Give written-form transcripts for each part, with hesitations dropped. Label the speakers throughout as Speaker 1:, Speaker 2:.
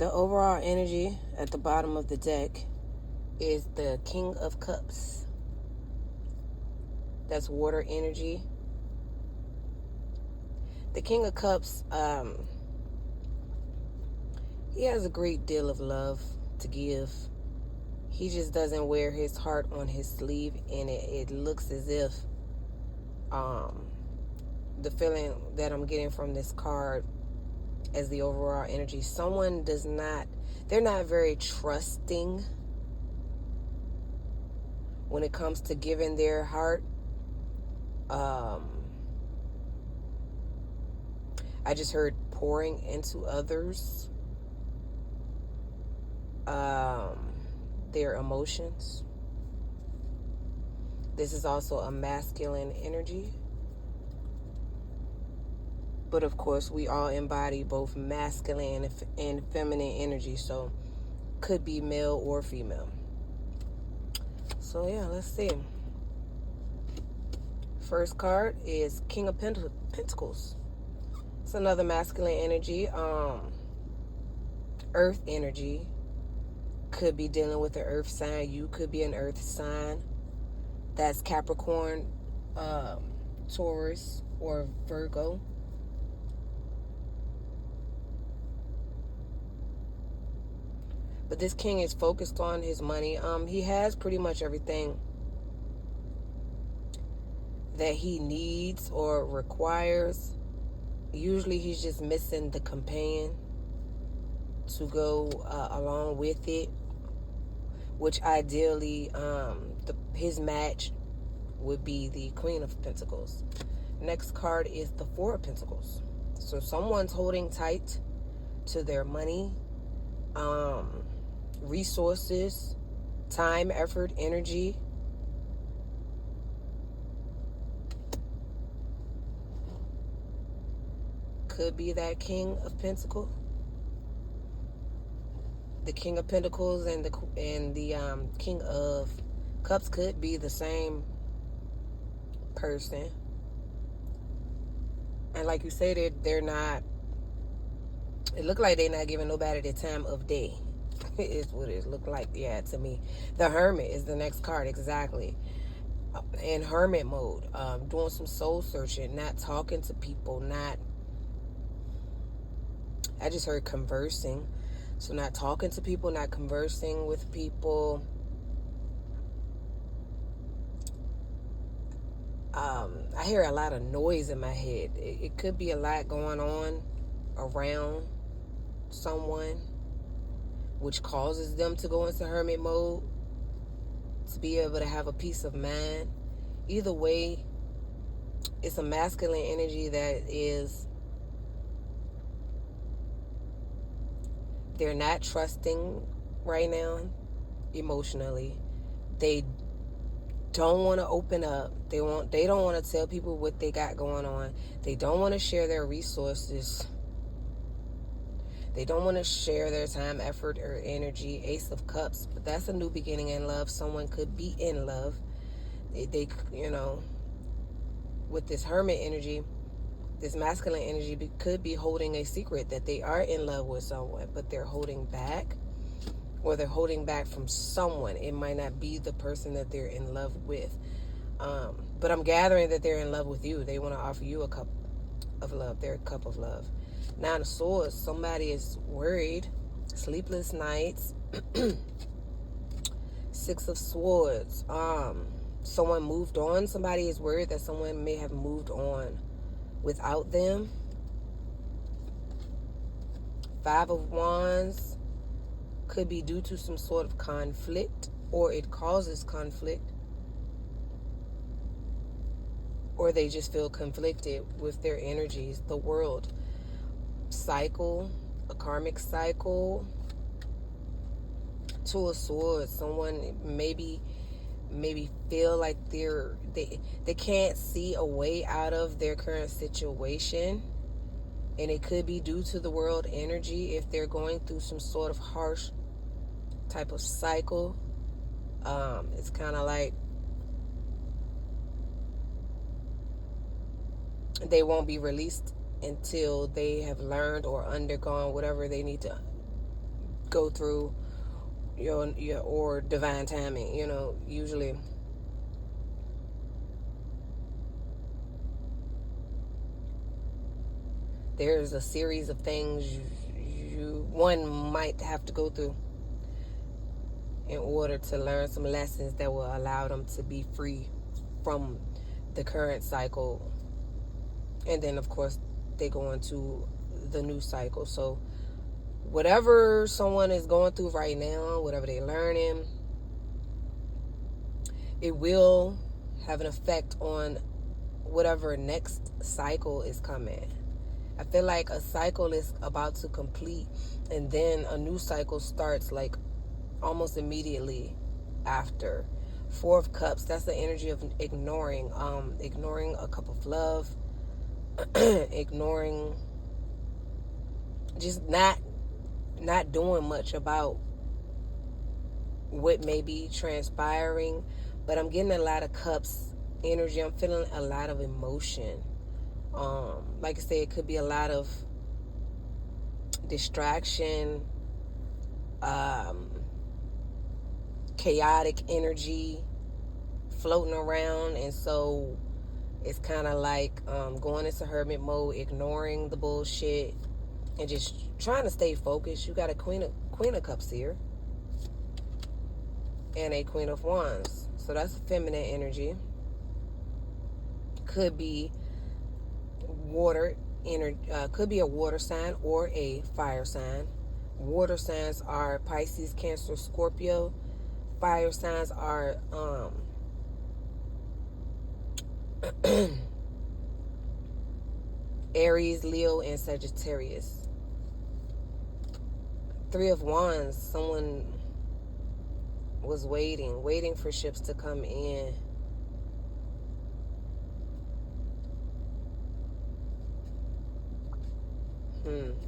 Speaker 1: The overall energy at the bottom of the deck is the King of Cups. That's water energy. The King of Cups, he has a great deal of love to give. He just doesn't wear his heart on his sleeve, and it looks as if the feeling that I'm getting from this card as the overall energy, someone they're not very trusting when it comes to giving their heart. I just heard pouring into others, their emotions. This is also a masculine energy. But of course, we all embody both masculine and feminine energy, so could be male or female. So yeah, let's see. First card is King of Pentacles. It's another masculine energy. Earth energy. Could be dealing with an earth sign. You could be an earth sign. That's Capricorn, Taurus, or Virgo. But this king is focused on his money. He has pretty much everything that he needs or requires. Usually he's just missing the companion to go along with it, which ideally his match would be the Queen of Pentacles. Next card is the Four of Pentacles. So someone's holding tight to their money, resources, time, effort, energy. Could be that King of Pentacles. The King of Pentacles and the King of Cups could be the same person. And like you said, they're not. It look like they're not giving nobody the time of day. Is what it looked like, yeah, to me. The Hermit is the next card, exactly. In hermit mode, doing some soul searching, not talking to people, I just heard conversing. So not talking to people, not conversing with people. I hear a lot of noise in my head. It could be a lot going on around someone, which causes them to go into hermit mode, to be able to have a peace of mind. Either way, it's a masculine energy that is, they're not trusting right now emotionally. They don't want to open up. They don't want to tell people what they got going on. They don't want to share their resources. They don't want to share their time, effort, or energy. Ace of Cups, but that's a new beginning in love. Someone could be in love. They with this hermit energy, this masculine energy could be holding a secret that they are in love with someone, but they're holding back, or they're holding back from someone. It might not be the person that they're in love with. But I'm gathering that they're in love with you. They want to offer you a cup of love. They're a cup of love. Nine of Swords, somebody is worried. Sleepless nights. Six of Swords. Someone moved on. Somebody is worried that someone may have moved on without them. Five of Wands. Could be due to some sort of conflict, or it causes conflict, or they just feel conflicted with their energies. The World. Cycle, a karmic cycle. Two of Swords. Someone maybe feel like they can't see a way out of their current situation, and it could be due to the World energy if they're going through some sort of harsh type of cycle. It's kind of like they won't be released until they have learned or undergone whatever they need to go through your or divine timing. Usually there's a series of things one might have to go through in order to learn some lessons that will allow them to be free from the current cycle. And then, of course, they go into the new cycle. So whatever someone is going through right now, whatever they're learning, it will have an effect on whatever next cycle is coming. I feel like a cycle is about to complete, and then a new cycle starts like almost immediately after. Four of Cups, that's the energy of ignoring a cup of love, ignoring, just not doing much about what may be transpiring. But I'm getting a lot of Cups energy. I'm feeling a lot of emotion. Like I said, it could be a lot of distraction, chaotic energy floating around, and so it's kind of like going into hermit mode, ignoring the bullshit, and just trying to stay focused. You got a Queen of Cups here, and a Queen of Wands, so that's feminine energy. Could be water energy, could be a water sign or a fire sign. Water signs are Pisces, Cancer, Scorpio. Fire signs are Aries, Leo, and Sagittarius. Three of Wands, someone was waiting for ships to come in.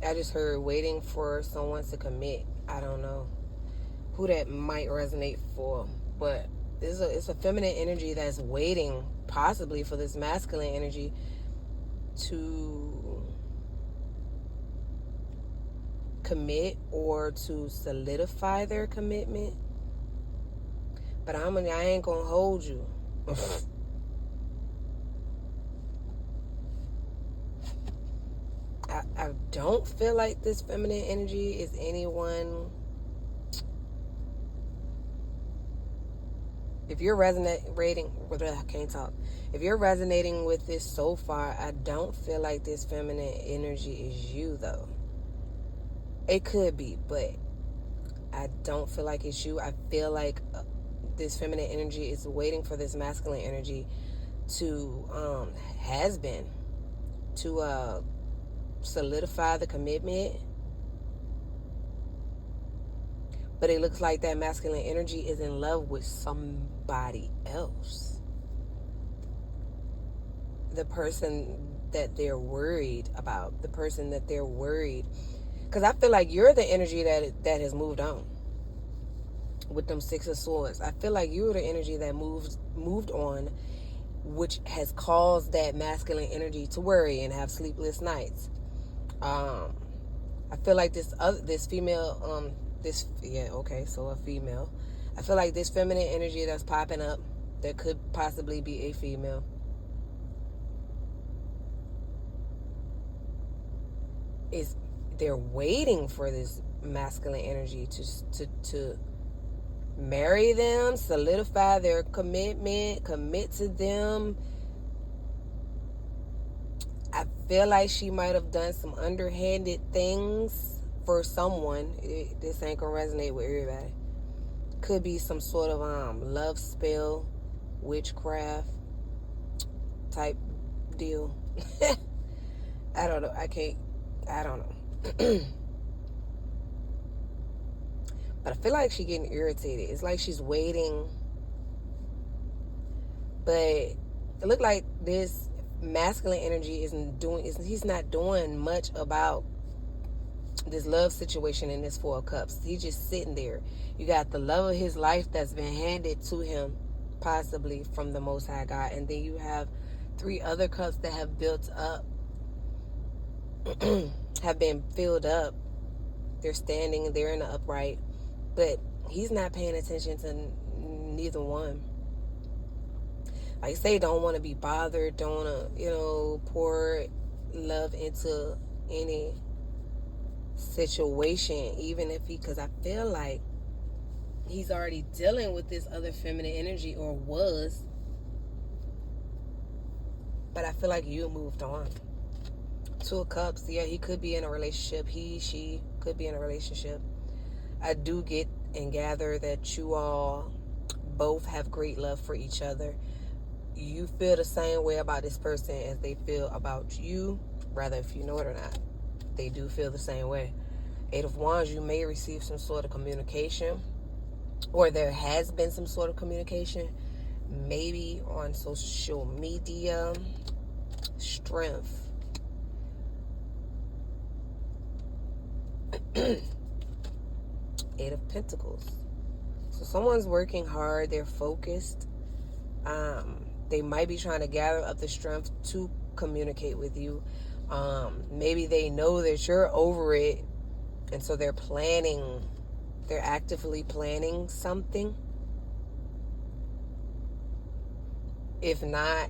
Speaker 1: I just heard waiting for someone to commit. I don't know who that might resonate for, but it's a feminine energy that's waiting possibly for this masculine energy to commit or to solidify their commitment. But I ain't gonna hold you. I don't feel like this feminine energy is anyone. If you're resonating, I can't talk. If you're resonating with this so far, I don't feel like this feminine energy is you, though. It could be, but I don't feel like it's you. I feel like this feminine energy is waiting for this masculine energy to solidify the commitment. But it looks like that masculine energy is in love with somebody else. The person that they're worried about. The person that they're worried. Because I feel like you're the energy that has moved on. With them Six of Swords. I feel like you're the energy that moved on, which has caused that masculine energy to worry and have sleepless nights. I feel like this female, so a female. I feel like this feminine energy that's popping up, that could possibly be a female, they're waiting for this masculine energy to marry them, solidify their commitment, commit to them. I feel like she might have done some underhanded things for someone. This ain't gonna resonate with everybody. Could be some sort of love spell, witchcraft type deal. I don't know. I don't know. But I feel like she's getting irritated. It's like she's waiting. But it looked like this masculine energy he's not doing much about this love situation in this Four of Cups. He's just sitting there. You got the love of his life that's been handed to him, possibly from the Most High God. And then you have three other cups that have built up, have been filled up. They're standing, they're in the upright, but he's not paying attention to neither one. Like I say, don't want to be bothered, don't want to, pour love into any situation, even if because I feel like he's already dealing with this other feminine energy, or was, but I feel like you moved on. Two of Cups, yeah, he could be in a relationship. She could be in a relationship. I do get and gather that you all both have great love for each other. You feel the same way about this person as they feel about you, rather if you know it or not. They do feel the same way. Eight of Wands, you may receive some sort of communication, or there has been some sort of communication, maybe on social media. Strength. Eight of Pentacles. So someone's working hard, they're focused. They might be trying to gather up the strength to communicate with you. Maybe they know that you're over it, and so they're actively planning something. If not,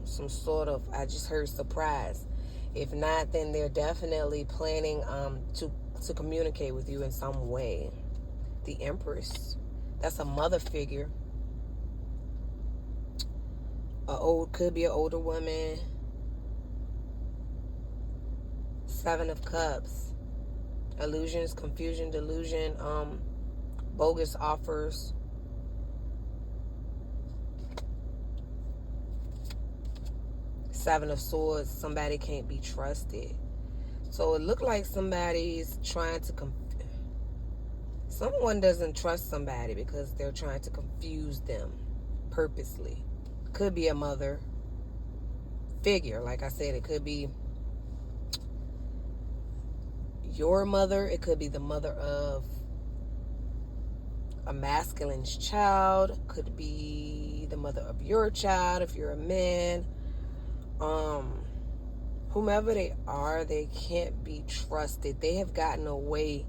Speaker 1: some sort of, I just heard surprise. If not, then they're definitely planning to communicate with you in some way. The Empress. That's a mother figure. Could be an older woman. Seven of Cups. Illusions, confusion, delusion, bogus offers. Seven of Swords. Somebody can't be trusted. So it looked like somebody's trying to someone doesn't trust somebody because they're trying to confuse them purposely. Could be a mother figure. Like I said, it could be your mother. It could be the mother of a masculine's child. Could be the mother of your child if you're a man. Whomever they are, they can't be trusted. They have gotten away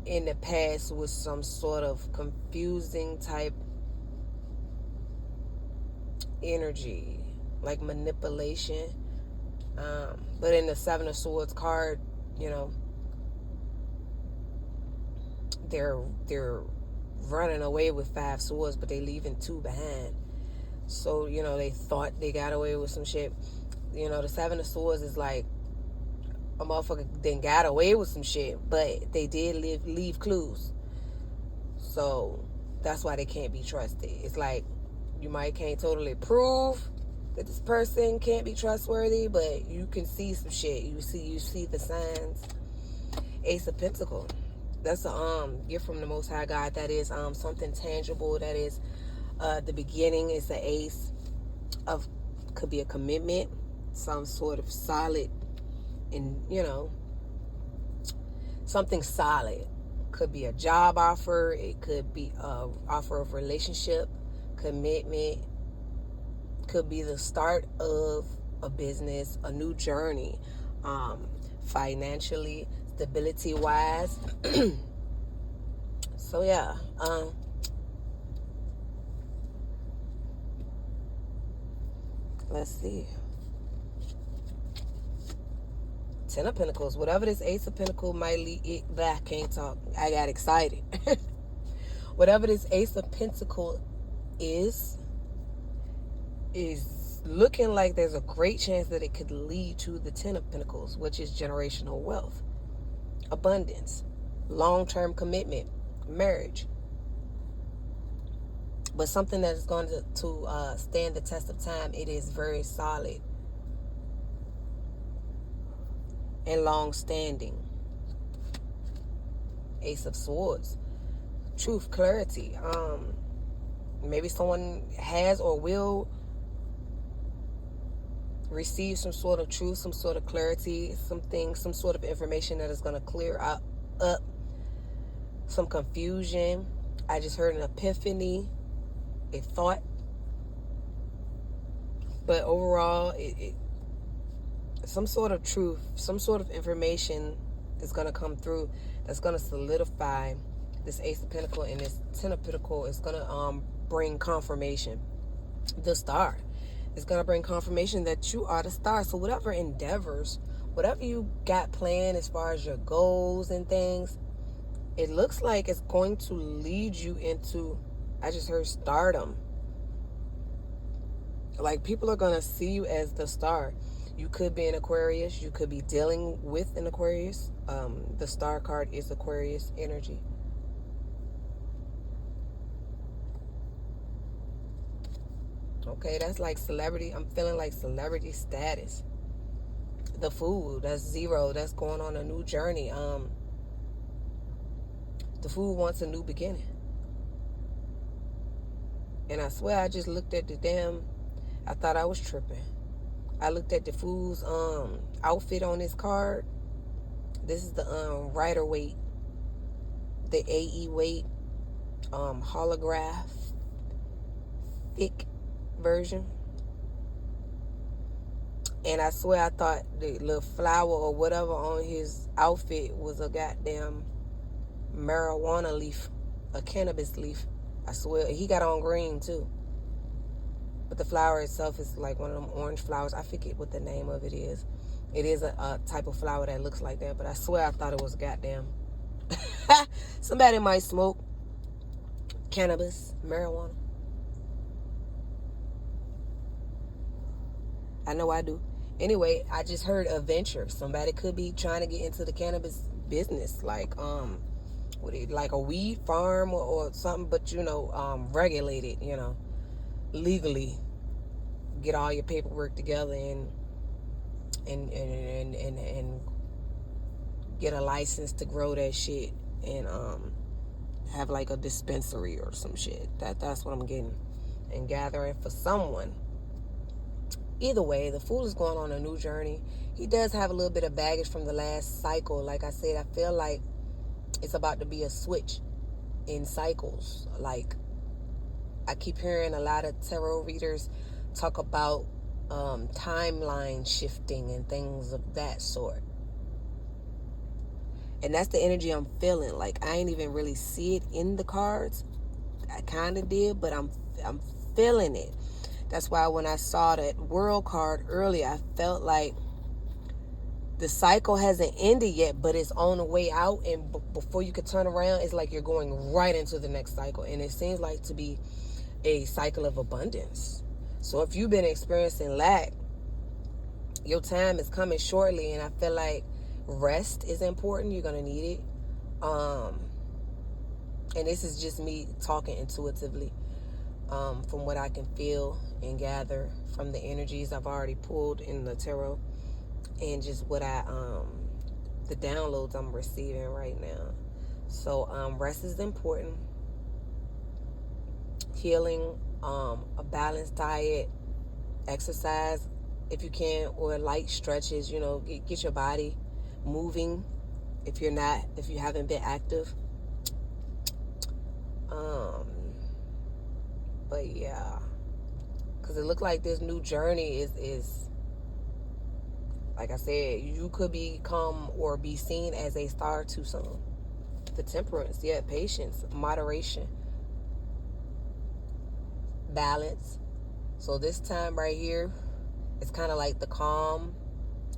Speaker 1: in the past with some sort of confusing type energy, like manipulation. But in the Seven of Swords card, they're running away with five swords, but they leaving two behind. So, they thought they got away with some shit. The Seven of Swords is like a motherfucker then got away with some shit, but they did leave clues. So that's why they can't be trusted. It's like you can't totally prove that this person can't be trustworthy, but you can see some shit. You see the signs. Ace of Pentacles. That's a gift from the Most High God. That is something tangible. That is the beginning. Is the ace of, could be a commitment, some sort of solid, and something solid. Could be a job offer. It could be a offer of relationship, commitment. Could be the start of a business, a new journey, financially, stability wise. So yeah, let's see. Ten of Pentacles. Whatever this Ace of Pentacles might lead, I can't talk. I got excited. Whatever this Ace of Pentacles is looking like there's a great chance that it could lead to the Ten of Pentacles, which is generational wealth, abundance, long-term commitment, marriage. But something that is going to stand the test of time. It is very solid and long-standing. Ace of Swords. Truth, clarity. Maybe someone has or will receive some sort of truth, some sort of clarity, some sort of information that is going to clear up some confusion. I just heard an epiphany, a thought. But overall, some sort of truth, some sort of information is going to come through that's going to solidify this Ace of Pentacles and this Ten of Pentacles. Is going to bring confirmation. The Star is going to bring confirmation that you are the star. So whatever endeavors, whatever you got planned as far as your goals and things, it looks like it's going to lead you into, I just heard, stardom. Like, people are going to see you as the star. You could be an Aquarius. You could be dealing with an Aquarius. The star card is Aquarius energy. Okay, that's like celebrity. I'm feeling like celebrity status. The Fool, that's Zero. That's going on a new journey. The Fool wants a new beginning. And I swear I just looked at I thought I was tripping. I looked at the Fool's outfit on his card. This is the Rider Waite, the AE Waite holographic version. And I swear I thought the little flower or whatever on his outfit was a goddamn marijuana leaf, a cannabis leaf. I swear. He got on green too. But the flower itself is like one of them orange flowers. I forget what the name of it is. It is a type of flower that looks like that. But I swear I thought it was goddamn. Somebody might smoke cannabis, marijuana. I know I do. Anyway, I just heard a venture. Somebody could be trying to get into the cannabis business, like like a weed farm or something, but regulated, legally. Get all your paperwork together and get a license to grow that shit and have like a dispensary or some shit. That's what I'm getting and gathering for someone. Either way, the Fool is going on a new journey. He does have a little bit of baggage from the last cycle. Like I said, I feel like it's about to be a switch in cycles. Like, I keep hearing a lot of tarot readers talk about timeline shifting and things of that sort. And that's the energy I'm feeling. Like, I ain't even really see it in the cards. I kind of did, but I'm feeling it. That's why when I saw that World card earlier, I felt like the cycle hasn't ended yet, but it's on the way out. And before you could turn around, it's like you're going right into the next cycle. And it seems like to be a cycle of abundance. So if you've been experiencing lack, your time is coming shortly. And I feel like rest is important. You're going to need it. And this is just me talking intuitively. From what I can feel and gather from the energies I've already pulled in the tarot, and just what the downloads I'm receiving right now. So rest is important. Healing, a balanced diet, exercise if you can, or light stretches. Get your body moving if you haven't been active. But yeah, because it looks like this new journey is, like I said, you could become or be seen as a star too soon. The Temperance, yeah, patience, moderation, balance. So this time right here, it's kind of like the calm.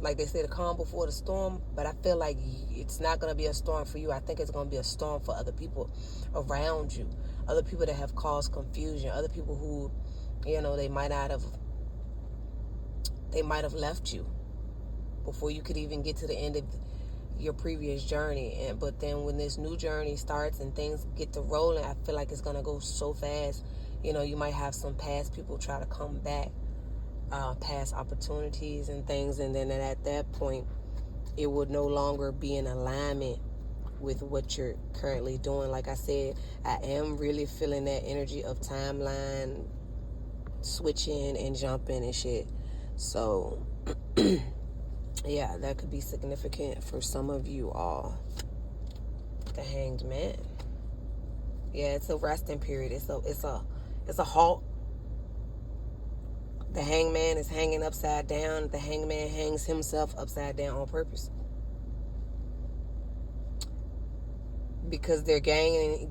Speaker 1: Like they say, the calm before the storm. But I feel like it's not going to be a storm for you. I think it's going to be a storm for other people around you. Other people that have caused confusion. Other people who, they might have left you before you could even get to the end of your previous journey. But then when this new journey starts and things get to rolling, I feel like it's going to go so fast. You might have some past people try to come back. Past opportunities and things, and then at that point it would no longer be in alignment with what you're currently doing. Like I said, I am really feeling that energy of timeline switching and jumping and shit. So yeah, that could be significant for some of you all. The Hanged Man. Yeah, it's a resting period. It's a halt. The hangman is hanging upside down. The hangman hangs himself upside down on purpose. because they're gaining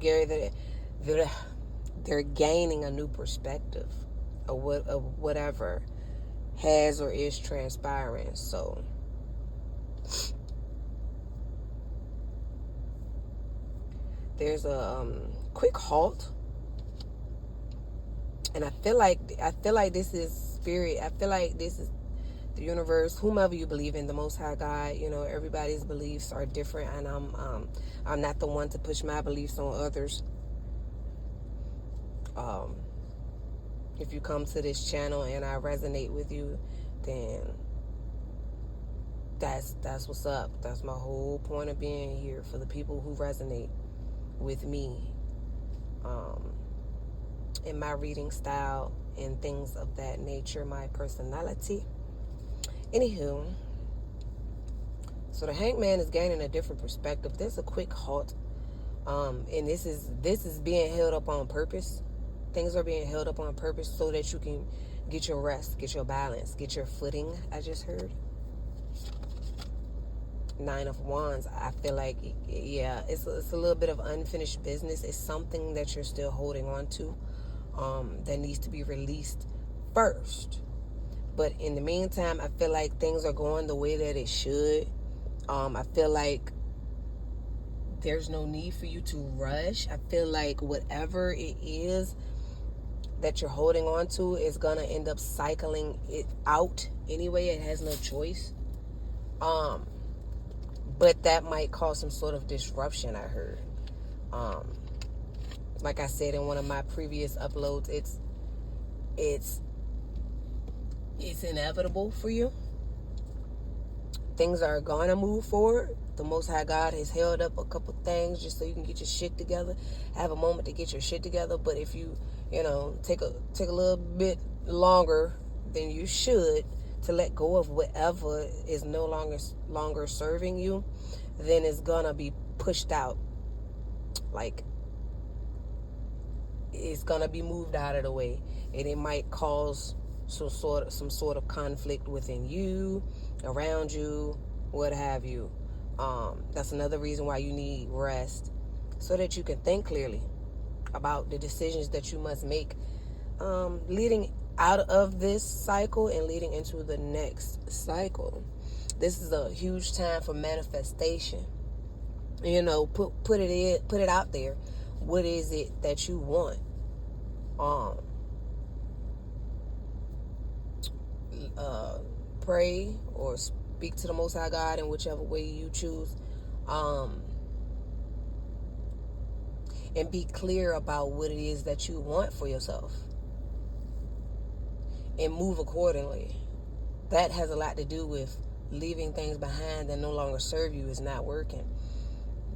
Speaker 1: a new perspective of whatever has or is transpiring. So there's a quick halt, and I feel like this is spirit. I feel like this is the universe, whomever you believe in, the Most High God. You know, everybody's beliefs are different, and I'm not the one to push my beliefs on others. If you come to this channel and I resonate with you, then that's what's up. That's my whole point of being here, for the people who resonate with me, in my reading style and things of that nature, my personality. Anywho, so the Hangman is gaining a different perspective. There's a quick halt, and this is being held up on purpose. Things are being held up on purpose so that you can get your rest, get your balance, get your footing. I just heard 9 of Wands. I feel like, yeah, it's a little bit of unfinished business. It's something that you're still holding on to, that needs to be released first. But in the meantime, I feel like things are going the way that it should. I feel like there's no need for you to rush. I feel like whatever it is that you're holding on to is going to end up cycling it out anyway. It has no choice. But that might cause some sort of disruption, I heard. Like I said in one of my previous uploads, it's inevitable for you. Things are going to move forward. The Most High God has held up a couple things just so you can get your shit together. Have a moment to get your shit together. But if you take a little bit longer than you should to let go of whatever is no longer serving you, then it's gonna be pushed out. Like, it's gonna be moved out of the way, and it might cause some sort of conflict within you, around you, what have you. That's another reason why you need rest, so that you can think clearly about the decisions that you must make, leading out of this cycle and leading into the next cycle. This is a huge time for manifestation. Put it out there. What is it that you want? Pray or speak to the Most High God in whichever way you choose. And be clear about what it is that you want for yourself, and move accordingly. That has a lot to do with leaving things behind that no longer serve you. Is not working.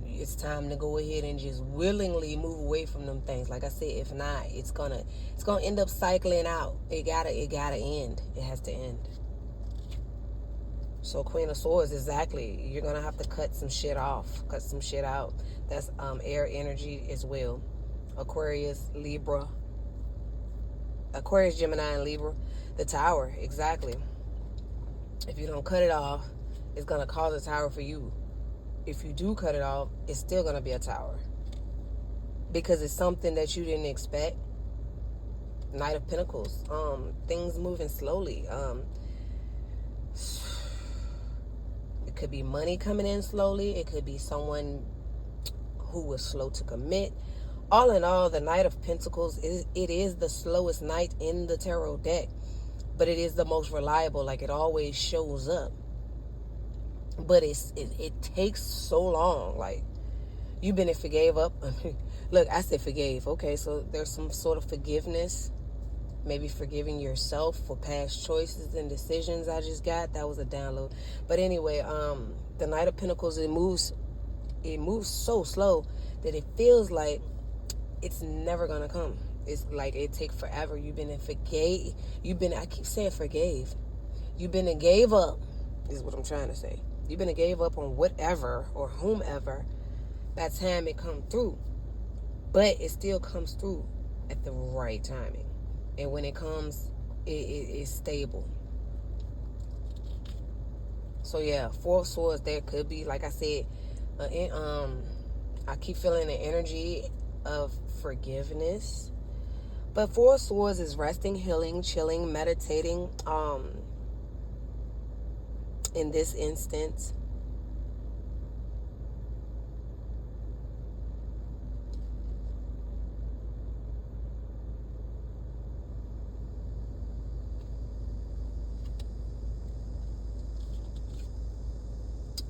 Speaker 1: It's time to go ahead and just willingly move away from them things. Like I said, if not, it's gonna end up cycling out. It gotta end. It has to end. So Queen of Swords, exactly. You're gonna have to cut some shit off, cut some shit out. That's air energy as well. Aquarius, Gemini, and Libra. The Tower, exactly. If you don't cut it off, it's gonna cause a tower for you. If you do cut it off, it's still gonna be a tower, because it's something that you didn't expect. Knight of Pentacles. Things moving slowly. It could be money coming in slowly. It could be someone who was slow to commit. All in all, the Knight of Pentacles, it is the slowest knight in the tarot deck, but it is the most reliable. Like, it always shows up. But it takes so long. Like, you've been and forgave up. Look, I said forgave. Okay, so there's some sort of forgiveness. Maybe forgiving yourself for past choices and decisions I just got. That was a download. But anyway, the Knight of Pentacles, it moves so slow that it feels like it's never gonna come. It's like it takes forever. I keep saying forgave. You've been and gave up, is what I'm trying to say. You've been and gave up on whatever or whomever. By the time it come through. But it still comes through at the right timing. And when it comes, it's stable. So yeah, Four of Swords, there could be, like I said, I keep feeling the energy of forgiveness. But Four of Swords is resting, healing, chilling, meditating. In this instance,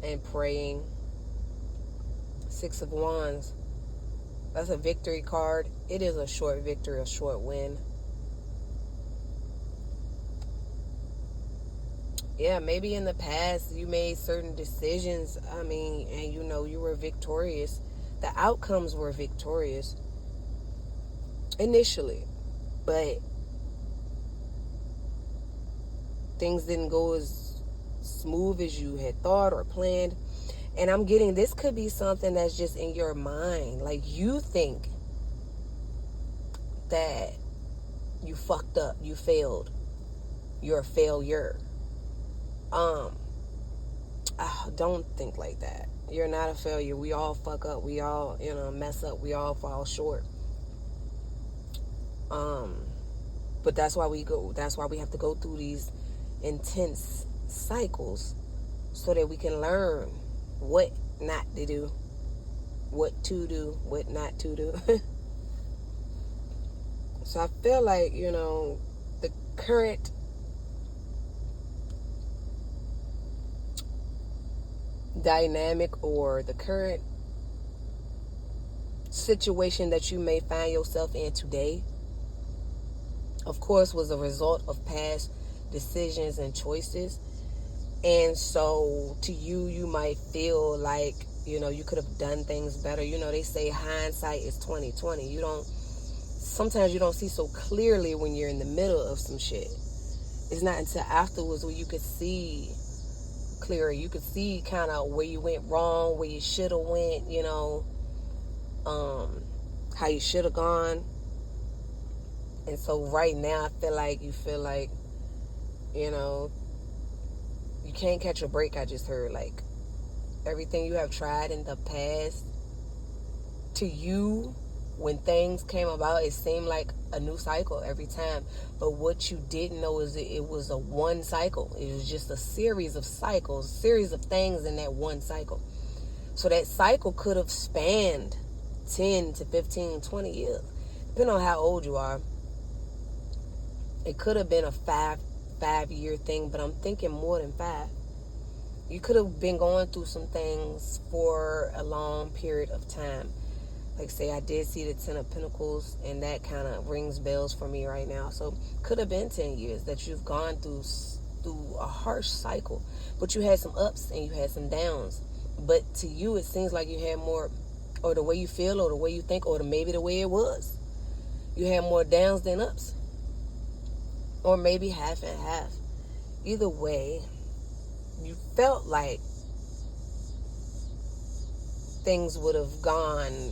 Speaker 1: and praying. Six of Wands. That's a victory card. It is a short victory, a short win. Yeah, maybe in the past you made certain decisions. I mean, and you were victorious. The outcomes were victorious initially, but things didn't go as smooth as you had thought or planned. And I'm getting, this could be something that's just in your mind. Like, you think that you fucked up, you failed, you're a failure. Don't think like that. You're not a failure. We all fuck up. We all, mess up. We all fall short. But that's why we have to go through these intense cycles so that we can learn what not to do, what to do, what not to do. So I feel like, the current dynamic or the current situation that you may find yourself in today, of course, was a result of past decisions and choices. And so to you, you might feel like, you could have done things better. They say hindsight is 20/20. Sometimes you don't see so clearly when you're in the middle of some shit. It's not until afterwards where you could see clearer. You could see kind of where you went wrong, where you should have went, how you should have gone. And so right now, I feel like you can't catch a break. I just heard, like, everything you have tried in the past, to you, when things came about, it seemed like a new cycle every time. But what you didn't know is it was a one cycle. It was just a series of cycles, a series of things in that one cycle. So that cycle could have spanned 10 to 15, 20 years, depending on how old you are. It could have been a five-year thing, but I'm thinking more than 5. You could have been going through some things for a long period of time. Like, say, I did see the 10 of Pentacles, and that kind of rings bells for me right now. So could have been 10 years that you've gone through a harsh cycle, but you had some ups and you had some downs. But to you, it seems like you had more, or the way you feel, or the way you think, or maybe the way it was, you had more downs than ups, or maybe half and half. Either way, you felt like things would have gone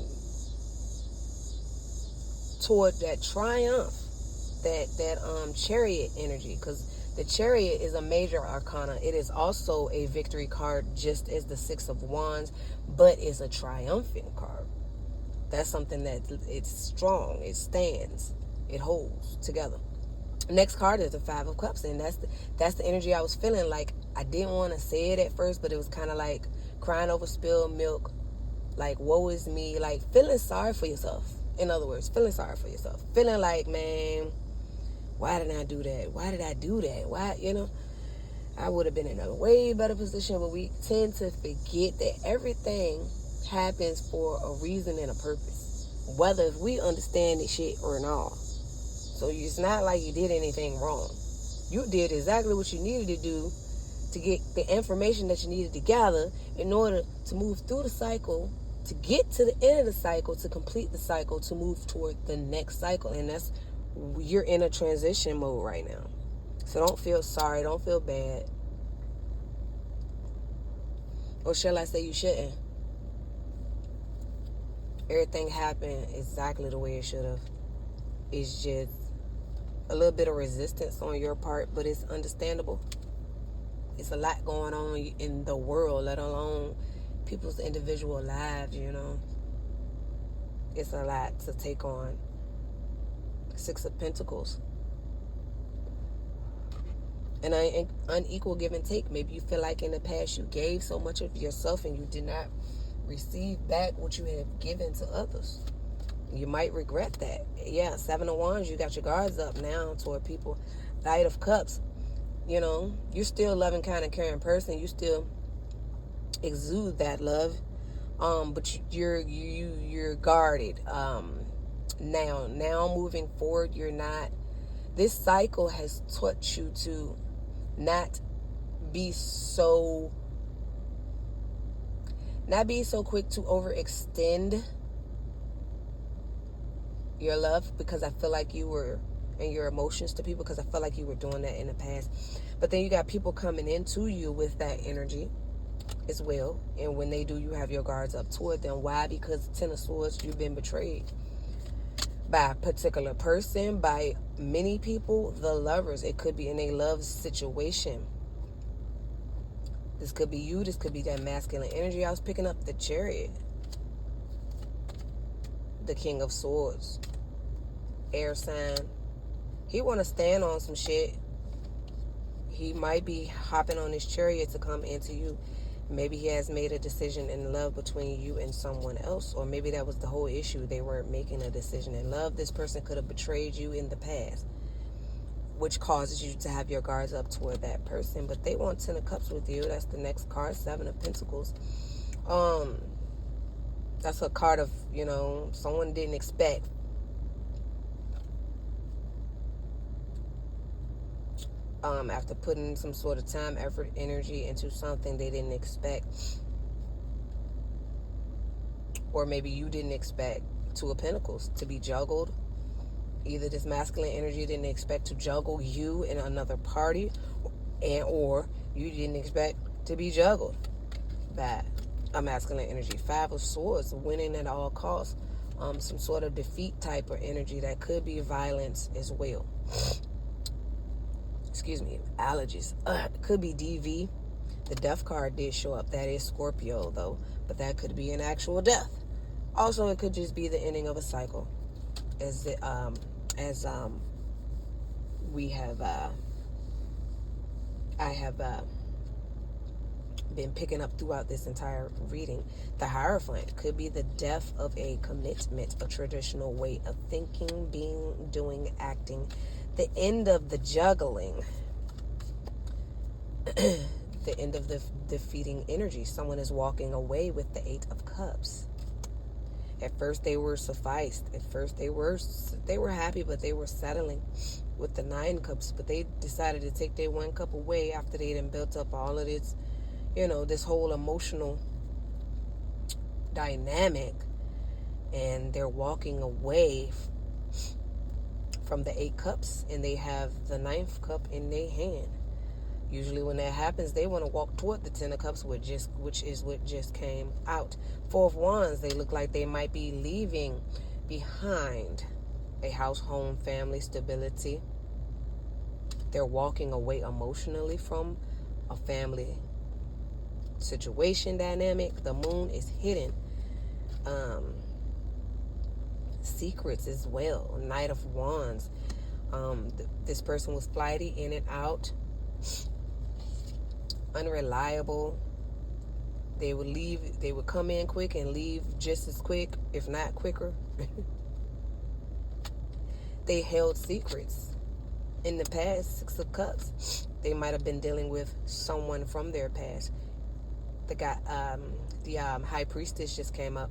Speaker 1: toward that triumph, that chariot energy, because the chariot is a major arcana. It is also a victory card, just as the 6 of Wands, but it's a triumphant card. That's something that it's strong, it stands, it holds together. Next card is the 5 of Cups, and that's the energy I was feeling. Like, I didn't want to say it at first, but it was kind of like crying over spilled milk, like, woe is me, like feeling sorry for yourself. In other words, feeling sorry for yourself, feeling like, man, why did I do that? Why did I do that? Why, I would have been in a way better position. But we tend to forget that everything happens for a reason and a purpose, whether if we understand this shit or not. So it's not like you did anything wrong. You did exactly what you needed to do to get the information that you needed to gather in order to move through the cycle, to get to the end of the cycle, to complete the cycle, to move toward the next cycle. And you're in a transition mode right now. So don't feel sorry, don't feel bad. Or shall I say you shouldn't. Everything happened exactly the way it should have. It's just a little bit of resistance on your part, but it's understandable. It's a lot going on in the world, let alone people's individual lives, It's a lot to take on. Six of Pentacles. An unequal give and take. Maybe you feel like in the past you gave so much of yourself and you did not receive back what you have given to others. You might regret that. Yeah, Seven of Wands, you got your guards up now toward people. Knight of Cups, you know, you're still a loving, kind, and caring person. You still exude that love, but you're guarded. Now moving forward, you're not. This cycle has taught you to not be so quick to overextend your love, because I feel like you were, and your emotions to people, because I feel like you were doing that in the past. But then you got people coming into you with that energy as well, and when they do, you have your guards up toward them. Why? Because Ten of Swords, you've been betrayed by a particular person, by many people. The Lovers, it could be in a love situation. This could be you. This could be that masculine energy. I was picking up the Chariot, the King of Swords, air sign. He want to stand on some shit. He might be hopping on his chariot to come into you. Maybe he has made a decision in love between you and someone else, or maybe that was the whole issue. They weren't making a decision in love. This person could have betrayed you in the past, which causes you to have your guards up toward that person. But they want Ten of Cups with you. That's the next card, Seven of Pentacles. That's a card of, you know, someone didn't expect. After putting some sort of time, effort, energy into something they didn't expect. Or maybe you didn't expect Two of Pentacles to be juggled. Either this masculine energy didn't expect to juggle you in another party, or you didn't expect to be juggled by a masculine energy. Five of Swords, winning at all costs. Some sort of defeat type of energy that could be violence as well. Excuse me, allergies. It could be DV. The death card did show up. That is Scorpio, though. But that could be an actual death. Also, it could just be the ending of a cycle. I have been picking up throughout this entire reading. The Hierophant could be the death of a commitment, a traditional way of thinking, being, doing, acting. The end of the juggling. The end of the defeating energy. Someone is walking away with the Eight of Cups. At first they were sufficed. At first they were happy, but they were settling with the Nine Cups. But they decided to take their one cup away after they had built up all of this, you know, this whole emotional dynamic. And they're walking away from the Eight Cups, and they have the Ninth Cup in their hand. Usually when that happens, they want to walk toward the Ten of Cups, which is what just came out. Four of Wands, they look like they might be leaving behind a house, home, family, stability. They're walking away emotionally from a family situation dynamic. The Moon is hidden. Secrets as well. Knight of Wands. This person was flighty, in and out, unreliable. They would leave. They would come in quick and leave just as quick, if not quicker. They held secrets in the past. Six of Cups. They might have been dealing with someone from their past. The High Priestess just came up.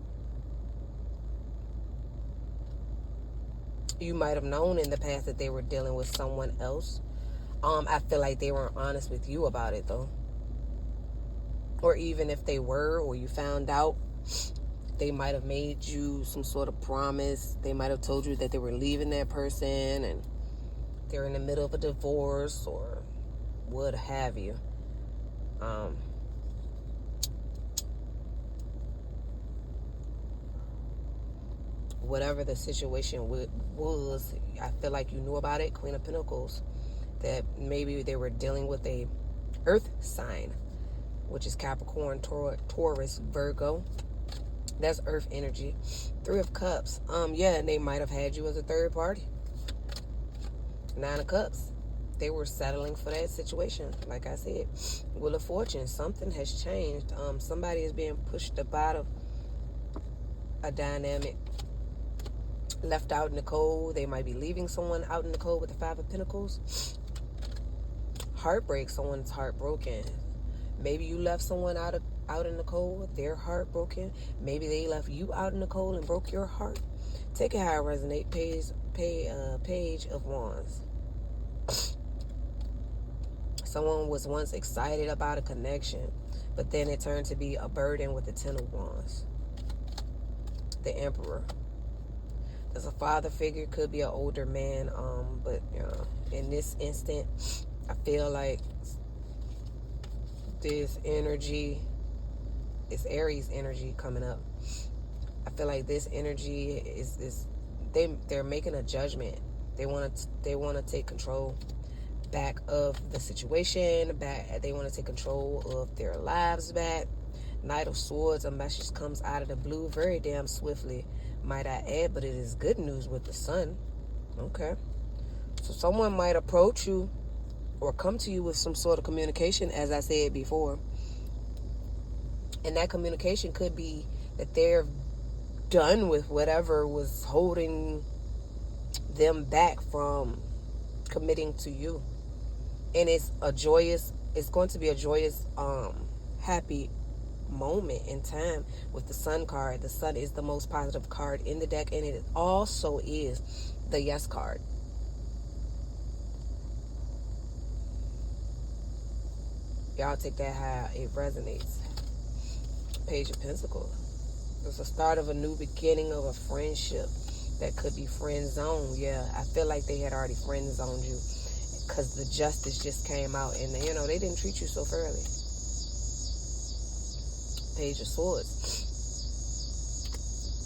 Speaker 1: You might have known in the past that they were dealing with someone else. I feel like they weren't honest with you about it, though. Or even if they were, or you found out, they might have made you some sort of promise. They might have told you that they were leaving that person and they're in the middle of a divorce or what have you. Whatever the situation was, I feel like you knew about it. Queen of Pentacles. That maybe they were dealing with a earth sign, which is Capricorn, Taurus, Virgo. That's earth energy. Three of Cups. Yeah, and they might have had you as a third party. Nine of Cups. They were settling for that situation. Like I said, Wheel of Fortune. Something has changed. Somebody is being pushed up out of a dynamic, left out in the cold. They might be leaving someone out in the cold with the Five of Pentacles. Heartbreak. Someone's heartbroken. Maybe you left someone out in the cold. They're heartbroken. Maybe they left you out in the cold and broke your heart. Take it how it resonates. Page of Wands. Someone was once excited about a connection, but then it turned to be a burden with the Ten of Wands. The Emperor. There's a father figure, could be an older man, but in this instant, I feel like this energy, it's Aries energy coming up. I feel like this energy is they're making a judgment. They want to take control back of the situation. They want to take control of their lives back. Knight of Swords, a message comes out of the blue very damn swiftly, might I add, but it is good news with the Sun. Okay. So someone might approach you or come to you with some sort of communication, as I said before. And that communication could be that they're done with whatever was holding them back from committing to you. And it's going to be a joyous, happy moment in time with the Sun card. The Sun is the most positive card in the deck, and it also is the Yes card. Y'all take that how it resonates. Page of Pentacles. It's the start of a new beginning of a friendship that could be friend zone. Yeah, I feel like they had already friend zoned you because the Justice just came out and they didn't treat you so fairly. Page of Swords.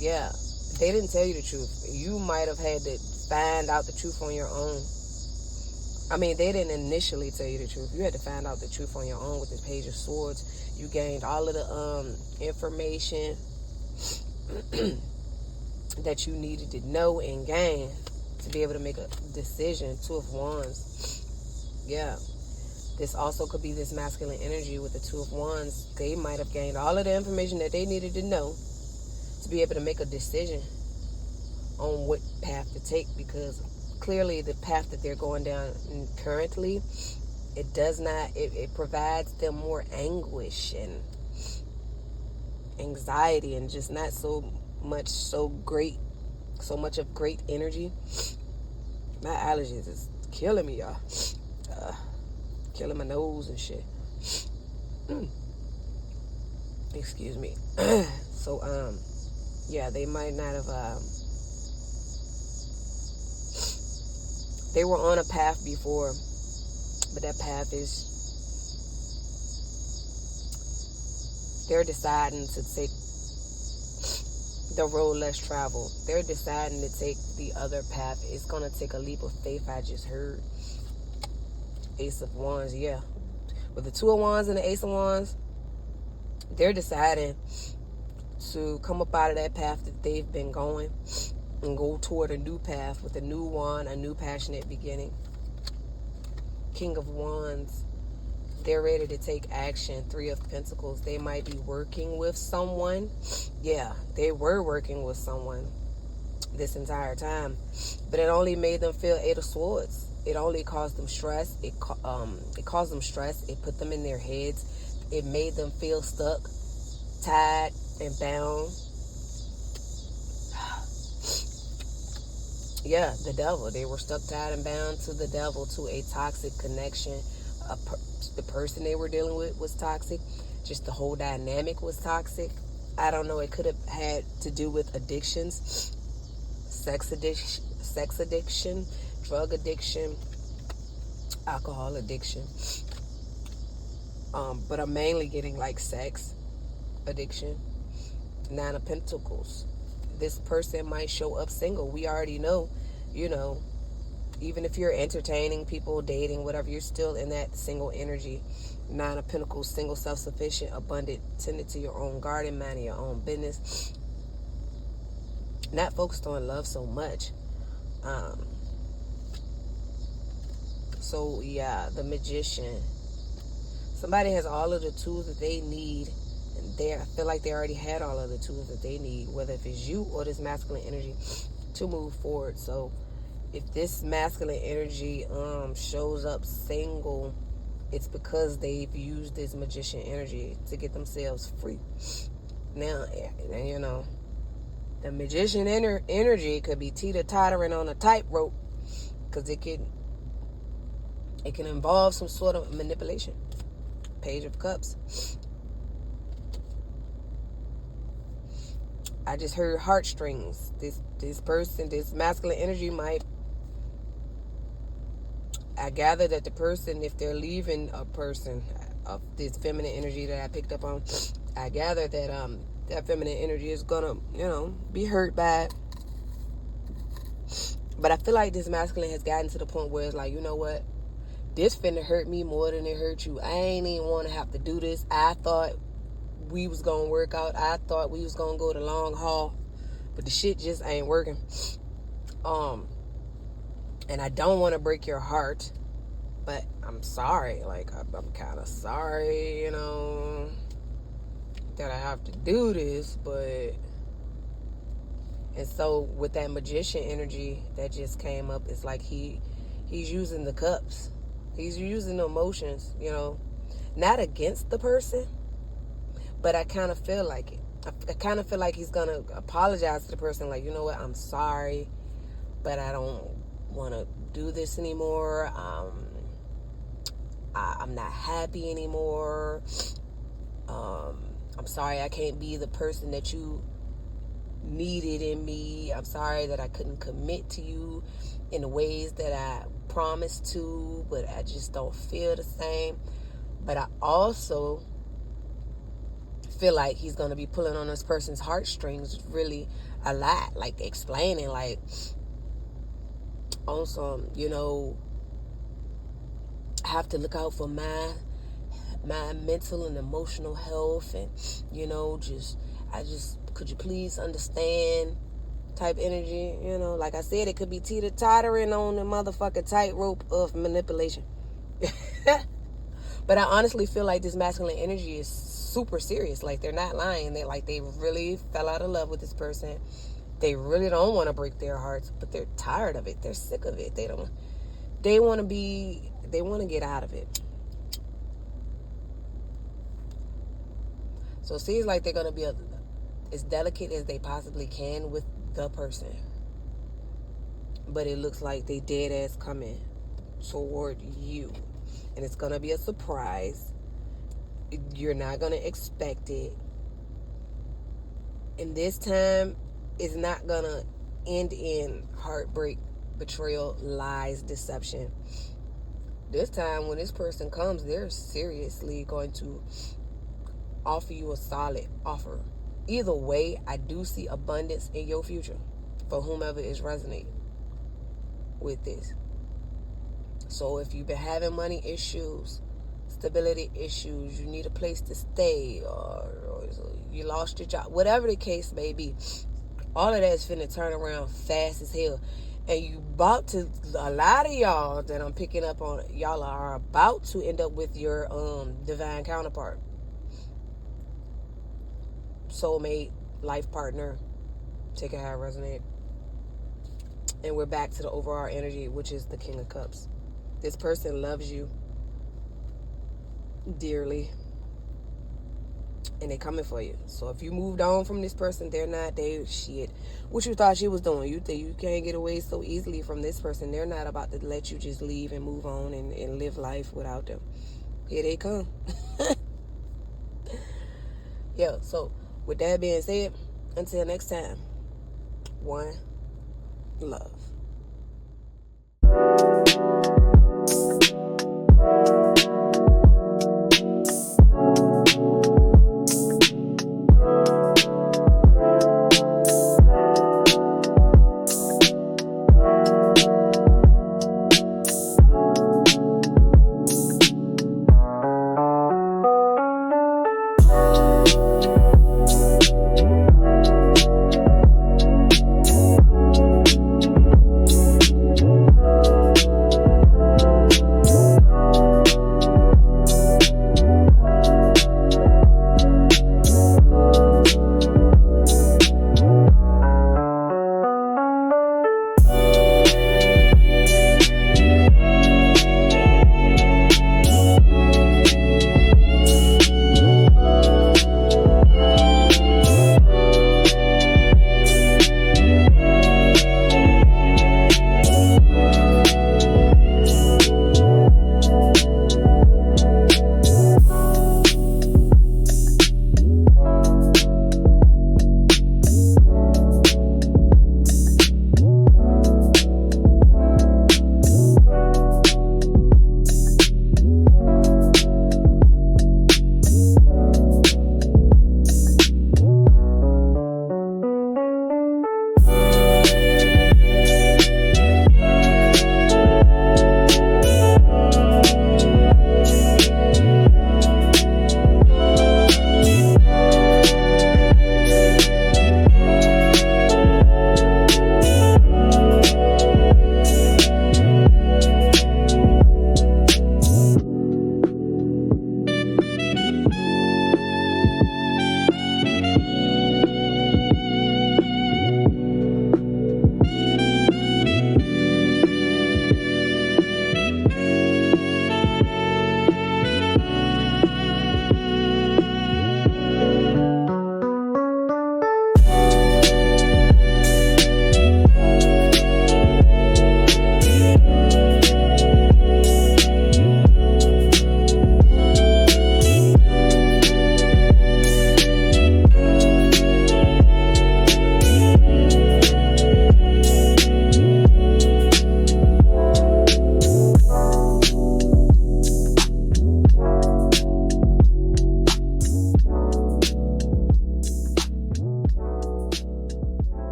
Speaker 1: Yeah, they didn't tell you the truth. You might have had to find out the truth on your own. I mean, they didn't initially tell you the truth. You had to find out the truth on your own with this Page of Swords. You gained all of the information that you needed to know and gain to be able to make a decision. Two of Wands. Yeah. This also could be this masculine energy with the Two of Wands. They might have gained all of the information that they needed to know to be able to make a decision on what path to take, because clearly the path that they're going down currently, it provides them more anguish and anxiety and just not so much of great energy. My allergies is killing me, y'all. Killing my nose and shit. Excuse me. So, yeah, they might not have, they were on a path before, but that path they're deciding to take the road less traveled. They're deciding to take the other path. It's going to take a leap of faith, I just heard. Ace of Wands, yeah. With the Two of Wands and the Ace of Wands, they're deciding to come up out of that path that they've been going and go toward a new path with a new wand, a new passionate beginning. King of Wands, they're ready to take action. Three of Pentacles, they might be working with someone. Yeah, they were working with someone this entire time, but it only made them feel Eight of Swords. It only caused them stress. It caused them stress. It put them in their heads. It made them feel stuck, tied, and bound. Yeah, the devil. They were stuck, tied, and bound to the devil, to a toxic connection. The person they were dealing with was toxic. Just the whole dynamic was toxic. I don't know. It could have had to do with addictions, sex addiction, drug addiction, alcohol addiction. But I'm mainly getting like sex addiction. Nine of Pentacles. This person might show up single. We already know, Even if you're entertaining people, dating, whatever, you're still in that single energy. Nine of Pentacles, single, self-sufficient, abundant, tended to your own garden, minding your own business. Not focused on love so much. So yeah, the Magician. Somebody has all of the tools that they need, and I feel like they already had all of the tools that they need, whether if it's you or this masculine energy, to move forward. So if this masculine energy shows up single, it's because they've used this Magician energy to get themselves free. Now, you know, the Magician energy could be teeter-tottering on a tightrope, because it can involve some sort of manipulation. Page of Cups. I just heard heartstrings. This person, this masculine energy might. I gather that the person, if they're leaving a person of this feminine energy that I picked up on, I gather that that feminine energy is gonna, be hurt by it. But I feel like this masculine has gotten to the point where it's like, you know what? This finna hurt me more than it hurt you. I ain't even want to have to do this. I thought we was gonna work out. I thought we was gonna go the long haul, but the shit just ain't working. And I don't want to break your heart, but I'm sorry. Like, I'm kind of sorry, that I have to do this, but... And so with that Magician energy that just came up, it's like he's using the cups. He's using the emotions, not against the person, but I kind of feel like it. I kind of feel like he's going to apologize to the person, like, you know what, I'm sorry, but I don't want to do this anymore. I'm not happy anymore. I'm sorry I can't be the person that you needed in me. I'm sorry that I couldn't commit to you in the ways that I promised to, but I just don't feel the same. But I also feel like he's going to be pulling on this person's heartstrings really a lot, like explaining, like, on some, I have to look out for my mental and emotional health, and could you please understand type energy. Like I said, it could be teeter-tottering on the motherfucking tightrope of manipulation. But I honestly feel like this masculine energy is super serious. Like, they're not lying. They really fell out of love with this person. They really don't want to break their hearts, but they're tired of it. They're sick of it. They want to get out of it. So it seems like they're going to be as delicate as they possibly can with the person. But it looks like they dead ass coming toward you. And it's going to be a surprise. You're not going to expect it. And this time, it's not going to end in heartbreak, betrayal, lies, deception. This time, when this person comes, they're seriously going to offer you a solid offer. Either way, I do see abundance in your future for whomever is resonating with this. So if you've been having money issues, stability issues, you need a place to stay, or you lost your job, whatever the case may be, all of that is finna turn around fast as hell. And you about to, a lot of y'all that I'm picking up on, y'all are about to end up with your divine counterpart. Soulmate, life partner, take it how it resonates. And we're back to the overall energy, which is the King of Cups. This person loves you dearly, and they coming for you. So if you moved on from this person, shit. What you thought she was doing? You think you can't get away so easily from this person? They're not about to let you just leave and move on and live life without them. Here they come. Yeah, so with that being said, until next time, one love.